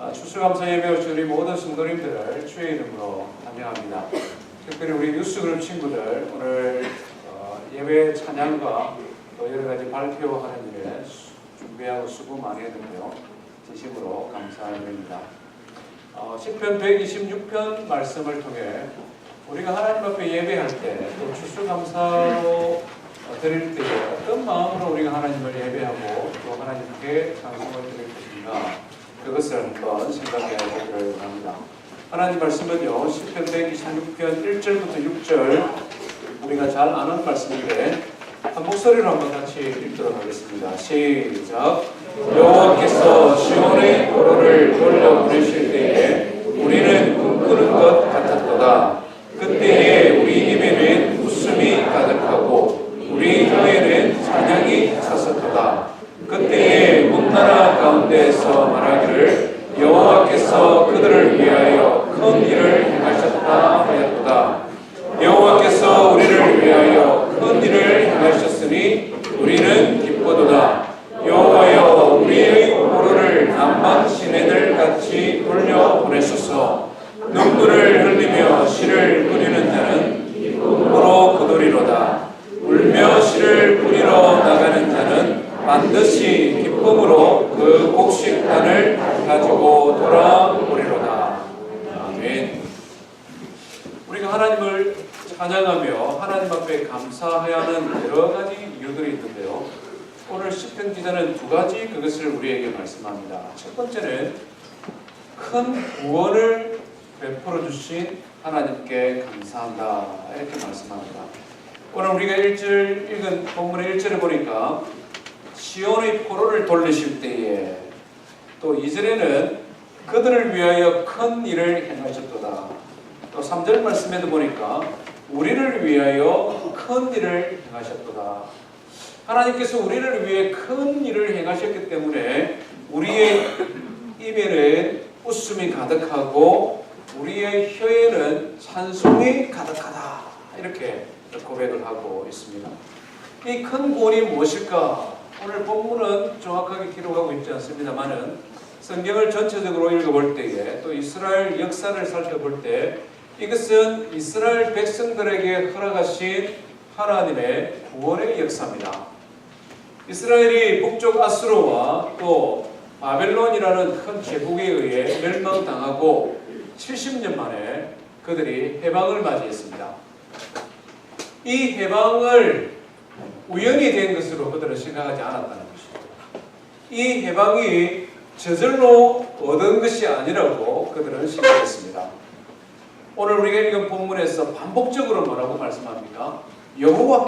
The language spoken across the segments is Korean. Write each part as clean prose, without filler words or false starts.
추수감사 예배 오신 우리 모든 성도님들을 주의 이름으로 환영합니다. 특별히 우리 뉴스그룹 친구들 오늘 예배 찬양과 또 여러 가지 발표하는 일에 준비하고 수고 많이 했는데요. 진심으로 감사드립니다. 시편 126편 말씀을 통해 우리가 하나님 앞에 예배할 때 또 추수감사로 드릴 때 어떤 마음으로 우리가 하나님을 예배하고 또 하나님께 찬송을 드릴 것인가, 그것을 한번 생각해 보기를 원합니다. 하나님 말씀은요, 시편 126편 1절부터 6절 우리가 잘 아는 말씀인데 한 목소리로 한번 같이 읽도록 하겠습니다. 시작. 여호와께서 시온의 도로를 돌려보내실 때에 우리는 꿈꾸는 것 같았도다. 그때에 우리 입에는 웃음이 가득하고 우리 혀에는 찬양이 찼었도다. 그때에 온 나라 가운데에서 말하기를 여호와께서 그들을 위하여 큰 일을 행하셨다 하였도다. 여호와께서 우리를 위하여 큰 일을 행하셨으니 우리는 기쁘도다. 여호와여, 우리의 포로를 남방 시내들 같이 돌려보내소서. 눈물을 흘리며 씨를 뿌리는 자는 기쁨으로 거두리로다. 울며 씨를 뿌리러 나가는 자는 반드시 기쁨으로 그 곡식단을 가지고 돌아오리로다. 아멘. 우리가 하나님을 찬양하며 하나님 앞에 감사해야 하는 여러 가지 이유들이 있는데요. 오늘 시편 기자는 두 가지 그것을 우리에게 말씀합니다. 첫 번째는 큰 구원을 베풀어 주신 하나님께 감사한다, 이렇게 말씀합니다. 오늘 우리가 1절 읽은 본문의 1절에 보니까 시온의 포로를 돌리실 때에, 또 2절에는 그들을 위하여 큰 일을 행하셨도다. 또 3절 말씀에도 보니까 우리를 위하여 큰 일을 행하셨도다. 하나님께서 우리를 위해 큰 일을 행하셨기 때문에 우리의 입에는 웃음이 가득하고 우리의 혀에는 찬송이 가득하다, 이렇게 고백을 하고 있습니다. 이 큰 구원이 무엇일까? 오늘 본문은 정확하게 기록하고 있지 않습니다만은 성경을 전체적으로 읽어볼 때에 또 이스라엘 역사를 살펴볼 때 이것은 이스라엘 백성들에게 허락하신 하나님의 구원의 역사입니다. 이스라엘이 북쪽 아수르와 또 바벨론이라는 큰 제국에 의해 멸망당하고 70년 만에 그들이 해방을 맞이했습니다. 이 해방을 우연히 된 것으로 그들은 생각하지 않았다는 것입니다. 이 해방이 저절로 얻은 것이 아니라고 그들은 생각했습니다. 오늘 우리가 읽은 본문에서 반복적으로 뭐라고 말씀합니까? 여호와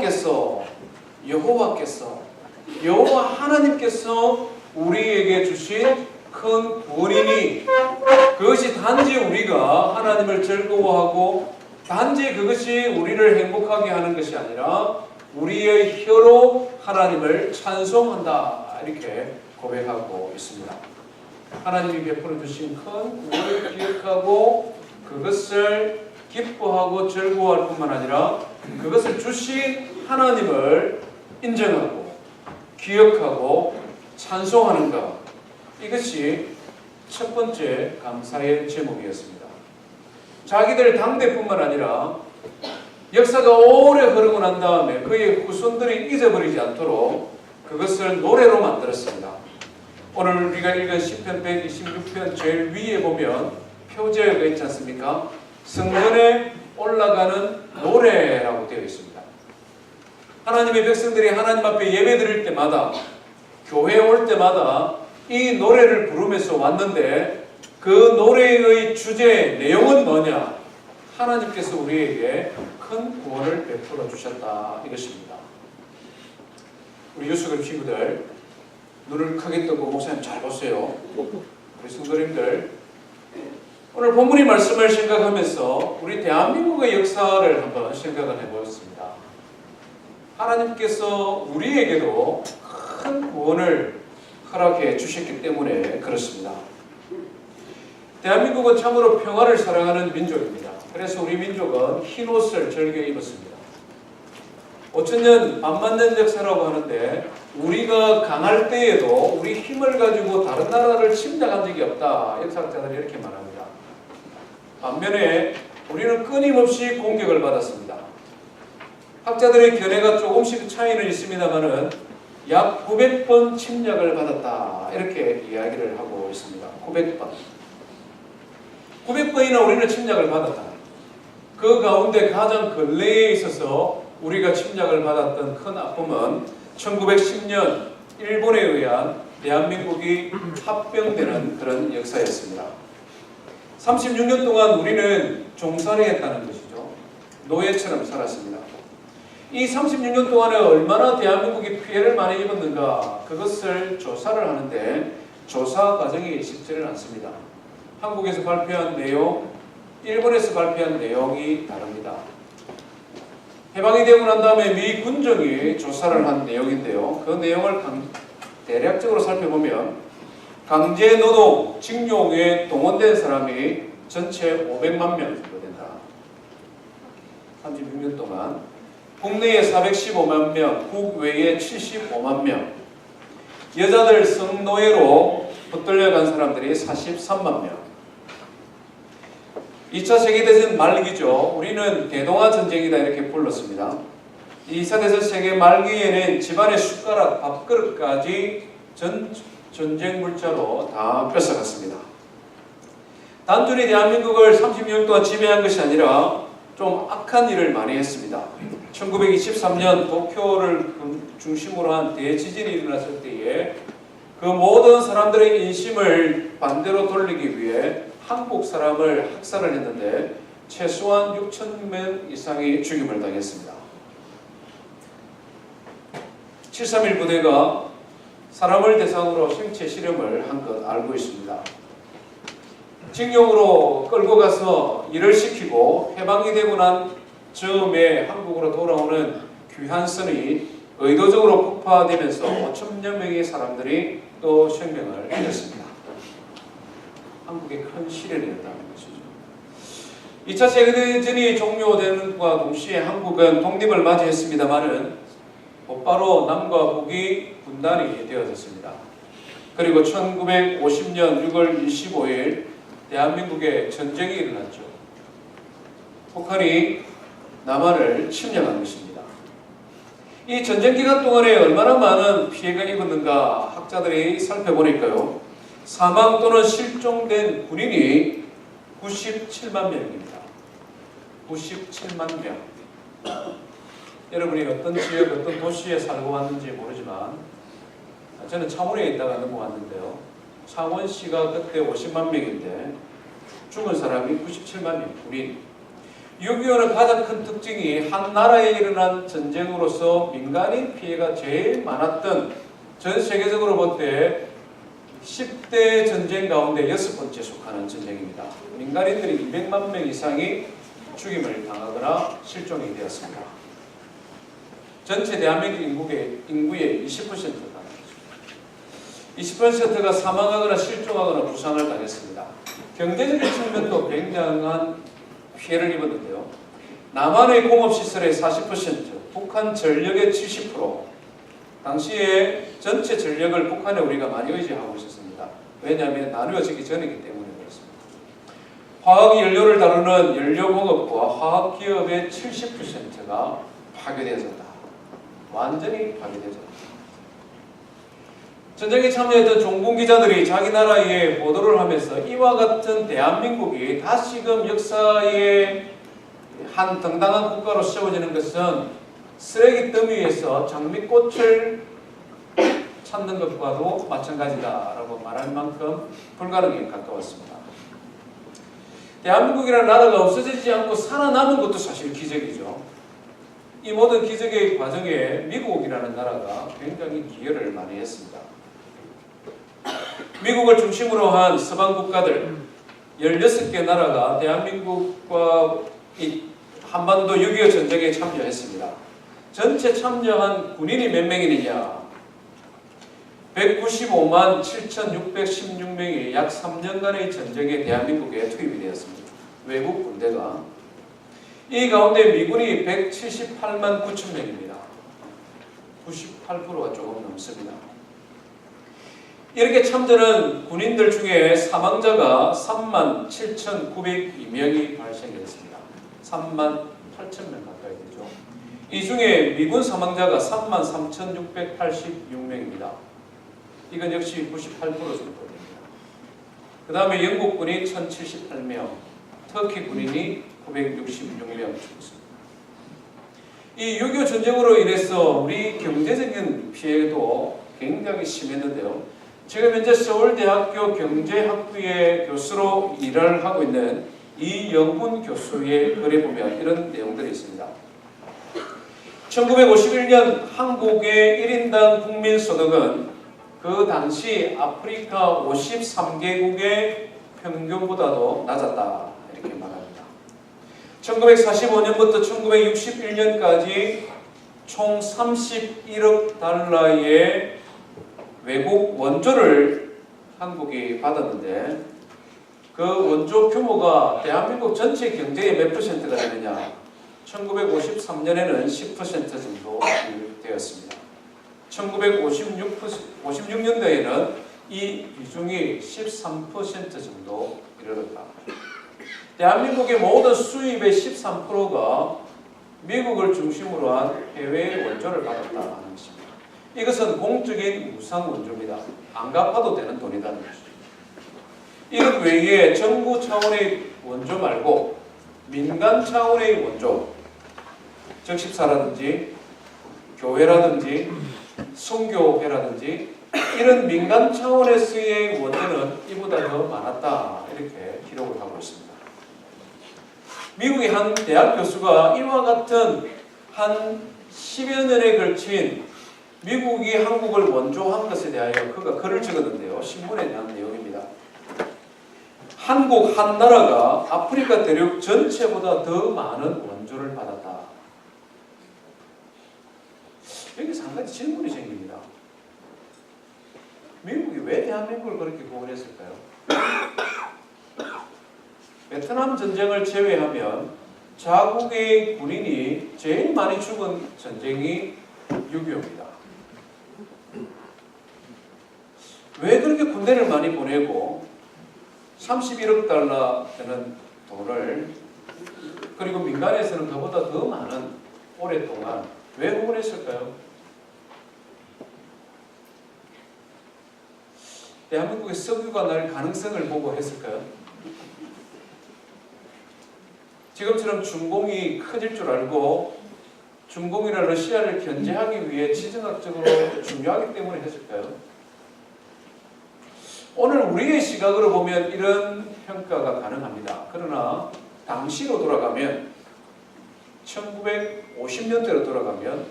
하나님께서 우리에게 주신 큰 구원이니 그것이 단지 우리가 하나님을 즐거워하고 단지 그것이 우리를 행복하게 하는 것이 아니라 우리의 혀로 하나님을 찬송한다, 이렇게 고백하고 있습니다. 하나님이 베풀어 주신 큰 구원을 기억하고 그것을 기뻐하고 즐거워할 뿐만 아니라 그것을 주신 하나님을 인정하고 기억하고 찬송하는 것, 이것이 첫 번째 감사의 제목이었습니다. 자기들 당대뿐만 아니라 역사가 오래 흐르고 난 다음에 그의 후손들이 잊어버리지 않도록 그것을 노래로 만들었습니다. 오늘 우리가 읽은 시편 126편 제일 위에 보면 표제가 있지 않습니까? 성전에 올라가는 노래라고 되어 있습니다. 하나님의 백성들이 하나님 앞에 예배 드릴 때마다, 교회에 올 때마다 이 노래를 부르면서 왔는데 그 노래의 주제, 내용은 뭐냐? 하나님께서 우리에게 큰 구원을 베풀어 주셨다, 이것입니다. 우리 유수그룹 친구들 눈을 크게 뜨고 목사님 잘 보세요. 우리 성도님들 오늘 본문의 말씀을 생각하면서 우리 대한민국의 역사를 한번 생각을 해보았습니다. 하나님께서 우리에게도 큰 구원을 허락해 주셨기 때문에 그렇습니다. 대한민국은 참으로 평화를 사랑하는 민족입니다. 그래서 우리 민족은 흰 옷을 즐겨 입었습니다. 5천년 안 맞는 역사라고 하는데 우리가 강할 때에도 우리 힘을 가지고 다른 나라를 침략한 적이 없다. 역사학자들이 이렇게 말합니다. 반면에 우리는 끊임없이 공격을 받았습니다. 학자들의 견해가 조금씩 차이는 있습니다만은 약 900번 침략을 받았다. 이렇게 이야기를 하고 있습니다. 900번. 900번이나 우리는 침략을 받았다. 그 가운데 가장 근래에 있어서 우리가 침략을 받았던 큰 아픔은 1910년 일본에 의한 대한민국이 합병되는 그런 역사였습니다. 36년 동안 우리는 종살이 했다는 것이죠. 노예처럼 살았습니다. 이 36년 동안에 얼마나 대한민국이 피해를 많이 입었는가 그것을 조사를 하는데 조사 과정이 쉽지는 않습니다. 한국에서 발표한 내용, 일본에서 발표한 내용이 다릅니다. 해방이 되고 난 다음에 미 군정이 조사를 한 내용인데요. 그 내용을 대략적으로 살펴보면 강제노동, 징용에 동원된 사람이 전체 500만 명 정도 된다. 36년 동안 국내에 415만 명, 국외에 75만 명, 여자들 성노예로 붙들려간 사람들이 43만 명. 2차 세계대전 말기죠. 우리는 대동아 전쟁이다 이렇게 불렀습니다. 2차 대전 세계 말기에는 집안의 숟가락, 밥그릇까지 전쟁 물자로 다 뺏어갔습니다. 단순히 대한민국을 30년 동안 지배한 것이 아니라 좀 악한 일을 많이 했습니다. 1923년 도쿄를 중심으로 한 대지진이 일어났을 때에 그 모든 사람들의 인심을 반대로 돌리기 위해 한국 사람을 학살을 했는데 최소한 6,000명 이상이 죽임을 당했습니다. 7.3.1 부대가 사람을 대상으로 생체 실험을 한 것 알고 있습니다. 징용으로 끌고 가서 일을 시키고 해방이 되고 난 즈음에 한국으로 돌아오는 귀환선이 의도적으로 폭파되면서 5,000여 명의 사람들이 또 생명을 잃었습니다. 한국의 큰 시련이었다는 것이죠. 2차 세계대전이 종료되는과 동시에 한국은 독립을 맞이했습니다마는 곧바로 남과 북이 분단이 되어졌습니다. 그리고 1950년 6월 25일 대한민국에 전쟁이 일어났죠. 북한이 남한을 침략한 것입니다. 이 전쟁 기간 동안에 얼마나 많은 피해가 입었는가 학자들이 살펴보니까요. 사망 또는 실종된 군인이 97만 명입니다. 97만 명. 여러분이 어떤 지역, 어떤 도시에 살고 왔는지 모르지만 저는 창원에 있다가 넘어왔는데요. 창원시가 그때 50만 명인데 죽은 사람이 97만 명, 군인. 6.25는 가장 큰 특징이 한 나라에 일어난 전쟁으로서 민간인 피해가 제일 많았던 전 세계적으로 볼 때 10대 전쟁 가운데 6번째 속하는 전쟁입니다. 민간인들이 200만 명 이상이 죽임을 당하거나 실종이 되었습니다. 전체 대한민국 인구의 20%가 20%가 사망하거나 실종하거나 부상을 당했습니다. 경제적인 측면도 굉장한 피해를 입었는데요. 남한의 공업시설의 40%, 북한 전력의 70%, 당시에 전체 전력을 북한에 우리가 많이 의지하고 있었습니다. 왜냐하면 나누어지기 전이기 때문에 그렇습니다. 화학연료를 다루는 연료공업과 화학기업의 70%가 파괴되어졌다. 완전히 파괴되어졌다. 전쟁에 참여했던 종군 기자들이 자기 나라에 보도를 하면서 이와 같은 대한민국이 다시금 역사의 한 당당한 국가로 세워지는 것은 쓰레기 더미에서 장미꽃을 찾는 것과도 마찬가지다라고 말할 만큼 불가능에 가까웠습니다. 대한민국이라는 나라가 없어지지 않고 살아남은 것도 사실 기적이죠. 이 모든 기적의 과정에 미국이라는 나라가 굉장히 기여를 많이 했습니다. 미국을 중심으로 한 서방 국가들 16개 나라가 대한민국과 이 한반도 6.25 전쟁에 참여했습니다. 전체 참여한 군인이 몇 명이냐? 195만 7,616명이 약 3년간의 전쟁에 대한민국에 투입이 되었습니다. 외국 군대가. 이 가운데 미군이 178만 9천 명입니다. 98%가 조금 넘습니다. 이렇게 참전한 군인들 중에 사망자가 37,902명이 발생했습니다. 38,000명 가까이 되죠. 이 중에 미군 사망자가 33,686명입니다. 이건 역시 98% 정도 됩니다. 그 다음에 영국군이 1,078명, 터키 군인이 966명 죽었습니다. 이 6.25 전쟁으로 인해서 우리 경제적인 피해도 굉장히 심했는데요. 지금 현재 서울대학교 경제학부의 교수로 일을 하고 있는 이영훈 교수의 글에 보면 이런 내용들이 있습니다. 1951년 한국의 1인당 국민소득은 그 당시 아프리카 53개국의 평균보다도 낮았다. 이렇게 말합니다. 1945년부터 1961년까지 총 31억 달러의 외국 원조를 한국이 받았는데 그 원조 규모가 대한민국 전체 경제의 몇 퍼센트가 되느냐? 1953년에는 10% 정도 되었습니다. 1956년도에는 이 비중이 13% 정도 이르렀다. 대한민국의 모든 수입의 13%가 미국을 중심으로 한 해외 원조를 받았다는 것입니다. 이것은 공적인 무상 원조입니다. 안 갚아도 되는 돈이라는 것이죠. 이것 외에 정부 차원의 원조 말고 민간 차원의 원조, 적십사라든지 교회라든지 선교회라든지 이런 민간 차원에서의 원조는 이보다 더 많았다. 이렇게 기록을 하고 있습니다. 미국의 한 대학 교수가 이와 같은 한 10여 년에 걸친 미국이 한국을 원조한 것에 대하여 그가 글을 적었는데요. 신문에 대한 내용입니다. 한국 한 나라가 아프리카 대륙 전체보다 더 많은 원조를 받았다. 여기서 한 가지 질문이 생깁니다. 미국이 왜 대한민국을 그렇게 구원했을까요? 베트남 전쟁을 제외하면 자국의 군인이 제일 많이 죽은 전쟁이 6.25입니다. 왜 그렇게 군대를 많이 보내고 31억 달러 되는 돈을 그리고 민간에서는 그보다 더 많은 오랫동안 왜 후원했을까요? 대한민국의 석유가 날 가능성을 보고 했을까요? 지금처럼 중공이 커질 줄 알고 중공이나 러시아를 견제하기 위해 지정학적으로 중요하기 때문에 했을까요? 오늘 우리의 시각으로 보면 이런 평가가 가능합니다. 그러나 당시로 돌아가면 1950년대로 돌아가면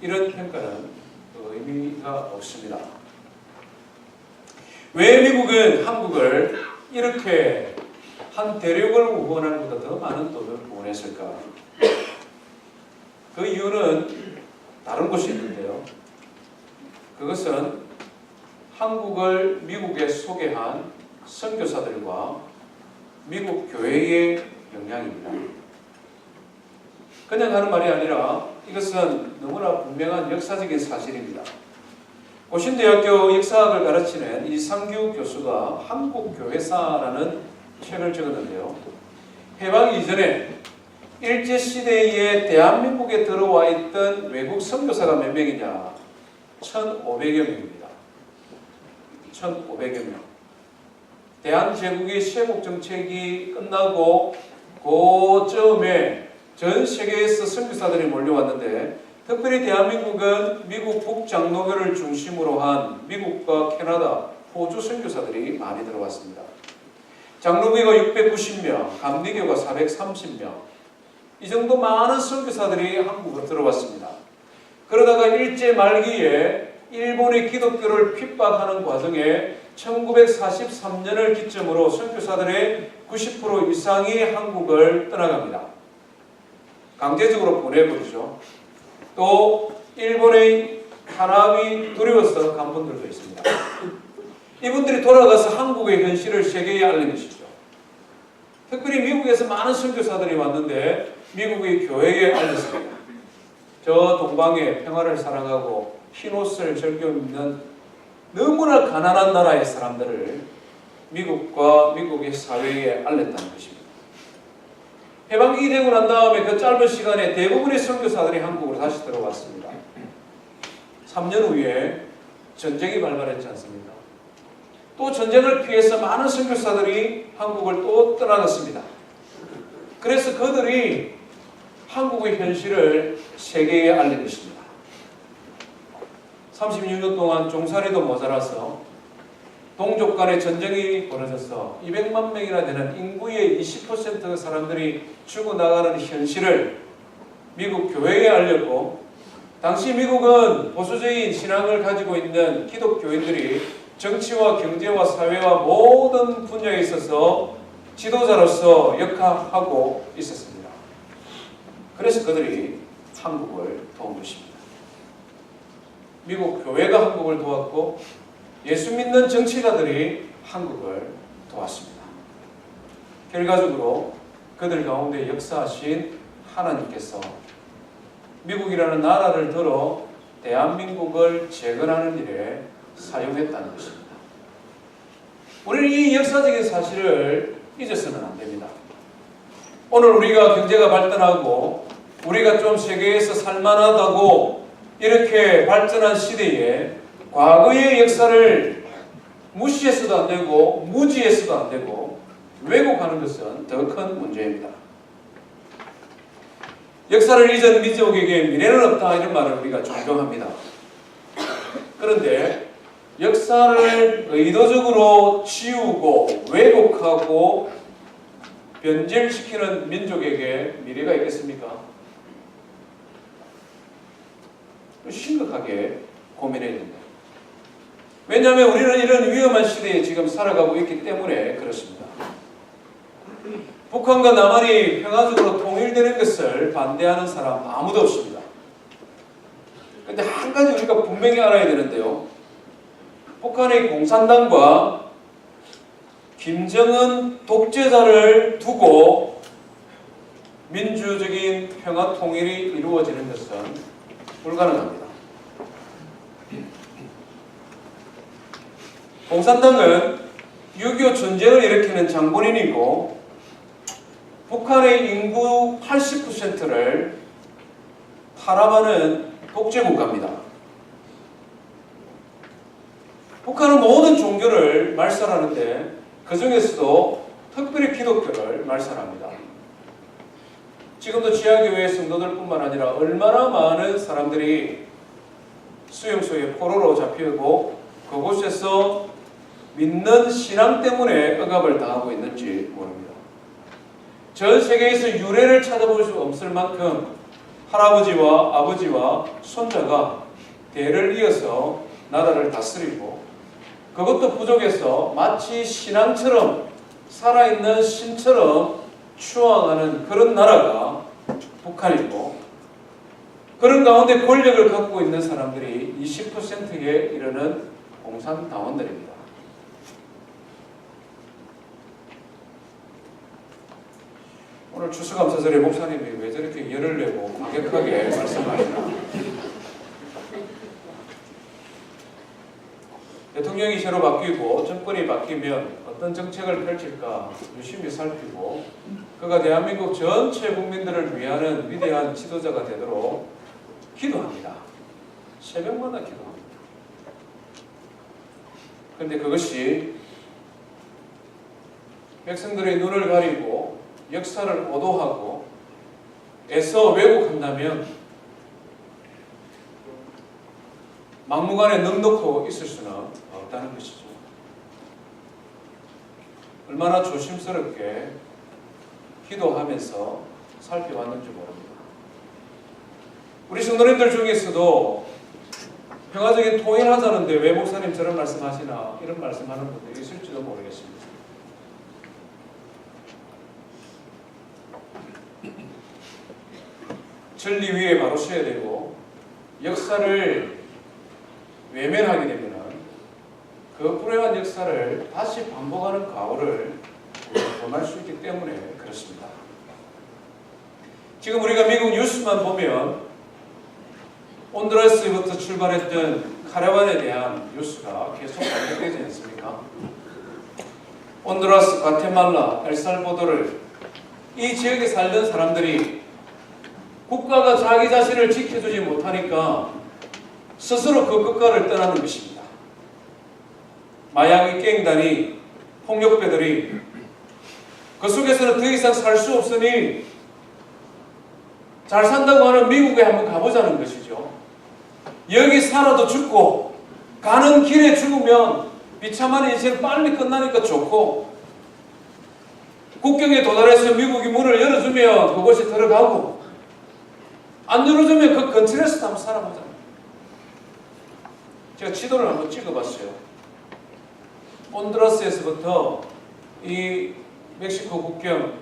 이런 평가는 의미가 없습니다. 왜 미국은 한국을 이렇게 한 대륙을 후원하는 것보다 더 많은 돈을 후원했을까? 그 이유는 다른 곳이 있는데요. 그것은 한국을 미국에 소개한 선교사들과 미국 교회의 영향입니다. 그냥 하는 말이 아니라 이것은 너무나 분명한 역사적인 사실입니다. 고신대학교 역사학을 가르치는 이상규 교수가 한국교회사라는 책을 적었는데요. 해방 이전에 일제시대에 대한민국에 들어와 있던 외국 선교사가 몇 명이냐? 1,500여 명입니다. 1,500여 명. 대한제국의 세국정책이 끝나고 그쯤에 전 세계에서 선교사들이 몰려왔는데 특별히 대한민국은 미국 북장로교를 중심으로 한 미국과 캐나다, 호주 선교사들이 많이 들어왔습니다. 장로교가 690명, 감리교가 430명, 이 정도 많은 선교사들이 한국으로 들어왔습니다. 그러다가 일제 말기에 일본의 기독교를 핍박하는 과정에 1943년을 기점으로 선교사들의 90% 이상이 한국을 떠나갑니다. 강제적으로 보내버리죠. 또 일본의 탄압이 두려워서 간 분들도 있습니다. 이분들이 돌아가서 한국의 현실을 세계에 알리시죠. 특별히 미국에서 많은 선교사들이 왔는데 미국의 교회에 알렸습니다. 저 동방의 평화를 사랑하고 흰옷을 즐겨 입는 너무나 가난한 나라의 사람들을 미국과 미국의 사회에 알렸다는 것입니다. 해방이 되고 난 다음에 그 짧은 시간에 대부분의 선교사들이 한국으로 다시 들어왔습니다. 3년 후에 전쟁이 발발했지 않습니까? 또 전쟁을 피해서 많은 선교사들이 한국을 또 떠나갔습니다. 그래서 그들이 한국의 현실을 세계에 알린 것입니다. 36년 동안 종살이도 모자라서 동족 간의 전쟁이 벌어져서 200만 명이나 되는 인구의 20% 사람들이 죽어나가는 현실을 미국 교회에 알렸고, 당시 미국은 보수적인 신앙을 가지고 있는 기독교인들이 정치와 경제와 사회와 모든 분야에 있어서 지도자로서 역할하고 있었습니다. 그래서 그들이 한국을 도운 것입니다. 미국 교회가 한국을 도왔고 예수 믿는 정치가들이 한국을 도왔습니다. 결과적으로 그들 가운데 역사하신 하나님께서 미국이라는 나라를 들어 대한민국을 재건하는 일에 사용했다는 것입니다. 우리는 이 역사적인 사실을 잊어서는 안 됩니다. 오늘 우리가 경제가 발전하고 우리가 좀 세계에서 살만하다고 이렇게 발전한 시대에 과거의 역사를 무시해서도 안 되고 무지해서도 안 되고 왜곡하는 것은 더 큰 문제입니다. 역사를 잊은 민족에게 미래는 없다, 이런 말을 우리가 존경합니다. 그런데 역사를 의도적으로 지우고 왜곡하고 변질시키는 민족에게 미래가 있겠습니까? 심각하게 고민해야 됩니다. 왜냐하면 우리는 이런 위험한 시대에 지금 살아가고 있기 때문에 그렇습니다. 북한과 남한이 평화적으로 통일되는 것을 반대하는 사람 아무도 없습니다. 그런데 한 가지 우리가 분명히 알아야 되는데요. 북한의 공산당과 김정은 독재자를 두고 민주적인 평화 통일이 이루어지는 것은 불가능합니다. 공산당은 6.25 전쟁을 일으키는 장본인이고 북한의 인구 80%를 탄압하는 독재국가입니다. 북한은 모든 종교를 말살하는데 그 중에서도 특별히 기독교를 말살합니다. 지금도 지하교회 성도들뿐만 아니라 얼마나 많은 사람들이 수용소에 포로로 잡히고 그곳에서 믿는 신앙 때문에 억압을 당하고 있는지 모릅니다. 전 세계에서 유래를 찾아볼 수 없을 만큼 할아버지와 아버지와 손자가 대를 이어서 나라를 다스리고 그것도 부족해서 마치 신앙처럼 살아있는 신처럼 추앙하는 그런 나라가 북한이고, 그런 가운데 권력을 갖고 있는 사람들이 20%에 이르는 공산당원들입니다. 오늘 추수감사절에 목사님이 왜 저렇게 열을 내고 과격하게 말씀하시나? 대통령이 새로 바뀌고 정권이 바뀌면 어떤 정책을 펼칠까 유심히 살피고 그가 대한민국 전체 국민들을 위하는 위대한 지도자가 되도록 기도합니다. 새벽마다 기도합니다. 그런데 그것이 백성들의 눈을 가리고 역사를 오도하고 애써 왜곡한다면 막무가내 넉넉하고 있을 수는 없다는 것이죠. 얼마나 조심스럽게 기도하면서 살펴왔는지 모릅니다. 우리 성도님들 중에서도 평화적인 통일하자는데 왜 목사님 저런 말씀하시나 이런 말씀하는 분들이 있을지도 모르겠습니다. 진리 위에 바로 서야 되고 역사를 외면하게 되면 그 불행한 역사를 다시 반복하는 과오를 범할 수 있기 때문에 그렇습니다. 지금 우리가 미국 뉴스만 보면 온두라스부터 출발했던 카라반에 대한 뉴스가 계속 반복되지 않습니까? 온두라스, 과테말라, 엘살바도르 이 지역에 살던 사람들이 국가가 자기 자신을 지켜주지 못하니까 스스로 그 국가를 떠나는 것입니다. 마약의 갱단이, 폭력배들이 그 속에서는 더 이상 살 수 없으니 잘 산다고 하는 미국에 한번 가보자는 것이죠. 여기 살아도 죽고 가는 길에 죽으면 비참한 인생 빨리 끝나니까 좋고, 국경에 도달해서 미국이 문을 열어주면 그곳에 들어가고, 안 열어주면 그 근처에서 한번 살아보자. 제가 지도를 한번 찍어봤어요. 온두라스에서부터 이 멕시코 국경,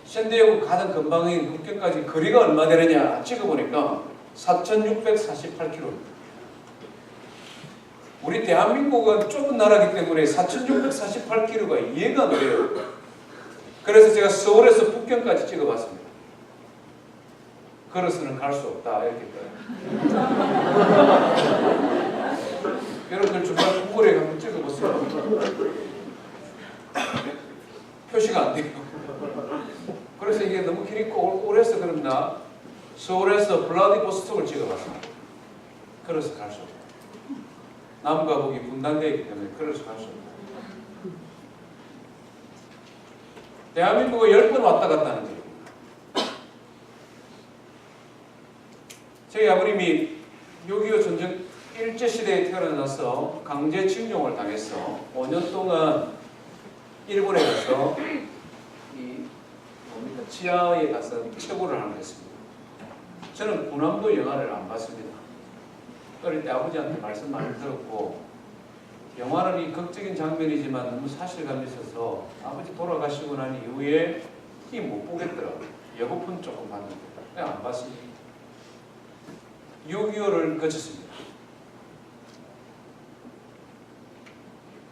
샌디에고 가장 근방인 국경까지 거리가 얼마 되느냐 찍어보니까 4,648km. 우리 대한민국은 좁은 나라이기 때문에 4,648km가 이해가 안 돼요. 그래서 제가 서울에서 북경까지 찍어봤습니다. 걸어서는 갈 수 없다 이렇게 여러분들 중간 구글에 한번 찍어보세요. 표시가 안 돼요. 그래서 이게 너무 길이 오래서 그런가 서울에서 블라디보스톡을 찍어봤습니다. 걸어서 갈 수 없다. 남과 북이 분단되어 있기 때문에 걸어서 갈 수 없다. 대한민국에 10번 왔다 갔다 하는 지역입니다. 저희 아버님이 6.25 전쟁 일제시대에 태어나서 강제징용을 당해서 5년 동안 일본에 가서 지하에 가서 체고를 하는 했습니다. 저는 군함도 영화를 안 봤습니다. 어릴 때 아버지한테 말씀 많이 들었고, 영화는 이 극적인 장면이지만 너무 사실감이 있어서 아버지 돌아가시고 난 이후에 못 보겠더라고요. 예고편 조금 봤는데 그냥 안 봤습니다. 6.25를 거쳤습니다.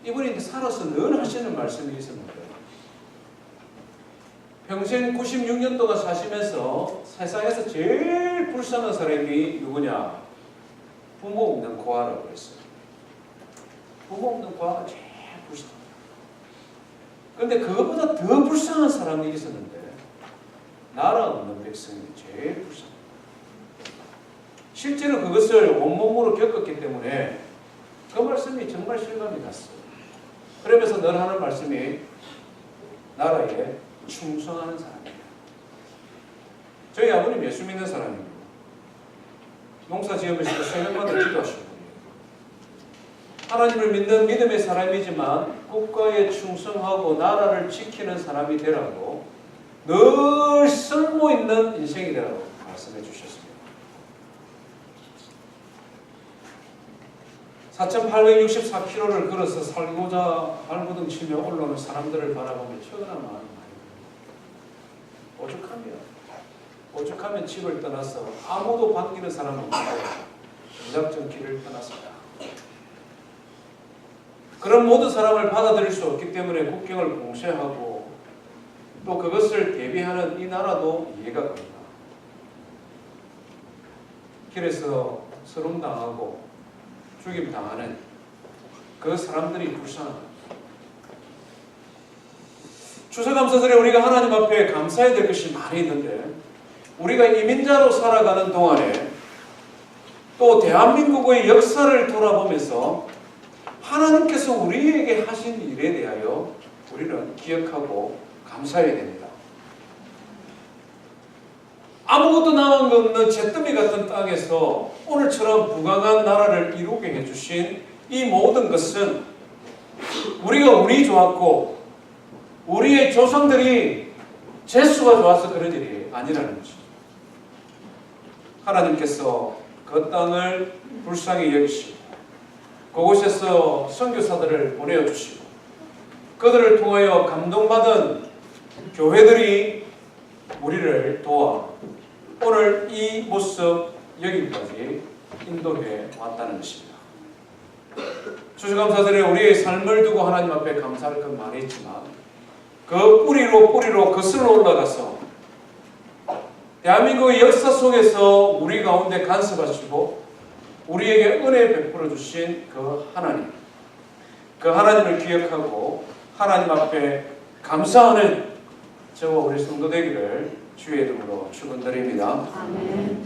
이분이 살아서 늘 하시는 말씀이 있었는데, 평생 96년 동안 사시면서 세상에서 제일 불쌍한 사람이 누구냐? 부모 없는 고아라고 했어요. 부모 없는 고아가 제일 불쌍합니다. 그런데 그것보다 더 불쌍한 사람이 있었는데, 나라 없는 백성이 제일 불쌍합니다. 실제로 그것을 온몸으로 겪었기 때문에 그 말씀이 정말 실감이 났어요. 그러면서 늘 하는 말씀이 나라에 충성하는 사람이에요. 저희 아버님 예수 믿는 사람입니다. 농사 지으면서 새벽마다 기도하시고, 하나님을 믿는 믿음의 사람이지만 국가에 충성하고 나라를 지키는 사람이 되라고 늘 쓸모있는 인생이 되라고 말씀해 주셨습니다. 4,864km를 걸어서 살고자 발버둥 치며 올라오는 사람들을 바라보며 최근한 마음이 오죽하면 집을 떠나서 아무도 반기는 사람 없고 무작정 길을 떠났습니다. 그런 모든 사람을 받아들일 수 없기 때문에 국경을 봉쇄하고 또 그것을 대비하는 이 나라도 이해가 갑니다. 길에서 설움당하고 죽임당하는 그 사람들이 불쌍합니다. 추수감사절에 우리가 하나님 앞에 감사해야 될 것이 많이 있는데, 우리가 이민자로 살아가는 동안에 또 대한민국의 역사를 돌아보면서 하나님께서 우리에게 하신 일에 대하여 우리는 기억하고 감사해야 됩니다. 아무것도 남은 것 없는 잿더미 같은 땅에서 오늘처럼 부강한 나라를 이루게 해주신 이 모든 것은 우리가 운이 좋았고 우리의 조상들이 재수가 좋아서 그런 일이 아니라는 것이죠. 하나님께서 그 땅을 불쌍히 여기시고 그곳에서 선교사들을 보내주시고 그들을 통하여 감동받은 교회들이 우리를 도와 오늘 이 모습 여기까지 인도해 왔다는 것입니다. 추수감사절에 우리의 삶을 두고 하나님 앞에 감사할 건 많이 있지만 그 뿌리로 거슬러 올라가서 대한민국의 역사 속에서 우리 가운데 간섭하시고 우리에게 은혜 베풀어 주신 그 하나님, 그 하나님을 기억하고 하나님 앞에 감사하는 저와 우리 성도 되기를 주의 이름으로 축원드립니다. 아멘.